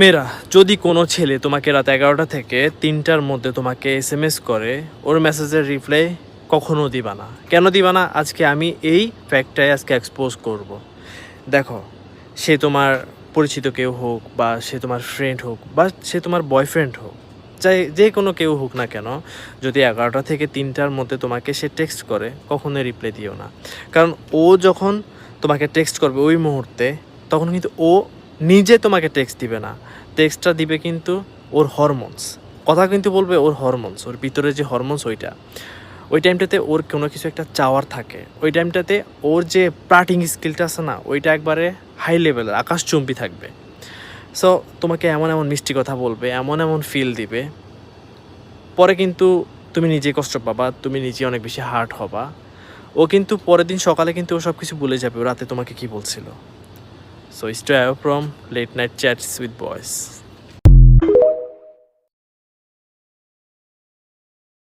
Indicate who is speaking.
Speaker 1: মেয়েরা, যদি কোনো ছেলে তোমাকে রাত 11টা থেকে 3টার মধ্যে তোমাকে এসএমএস করে, ওর মেসেজের রিপ্লাই কখনো দিবা না। কেন দিবা না? আজকে আমি এই ফ্যাক্টটাই আজকে এক্সপোজ করব। দেখো, সে তোমার পরিচিত কেউ হোক, বা সে তোমার ফ্রেন্ড হোক, বা সে তোমার বয়ফ্রেন্ড হোক, চাই যে কোনো কেউ হোক না কেন, যদি 11টা থেকে 3টার মধ্যে তোমাকে সে টেক্সট করে, কখনোই রিপ্লাই দিও না। কারণ ও যখন তোমাকে টেক্সট করবে ওই মুহূর্তে, তখন কিন্তু ও নিজে তোমাকে টেক্সট দিবে না, টেক্সটটা দিবে কিন্তু ওর হরমোনস। কথা কিন্তু বলবে ওর হরমোনস, ওর ভিতরে যে হরমোনস ওই টাইমটাতে ওর কোনো কিছু একটা চাওয়ার থাকে। ওই টাইমটাতে ওর যে প্লাটিং স্কিলটা আছে না, ওইটা একবারে হাই লেভেলের, আকাশচুম্বী থাকবে। সো তোমাকে এমন এমন মিষ্টি কথা বলবে, এমন এমন ফিল দিবে, পরে কিন্তু তুমি নিজে কষ্ট পাবা, তুমি নিজে অনেক বেশি হার্ট হবা। ও কিন্তু পরের দিন সকালে কিন্তু ও সব কিছু ভুলে যাবে ও রাতে তোমাকে কী বলছিল। So stay away from late night chats with বয়েস।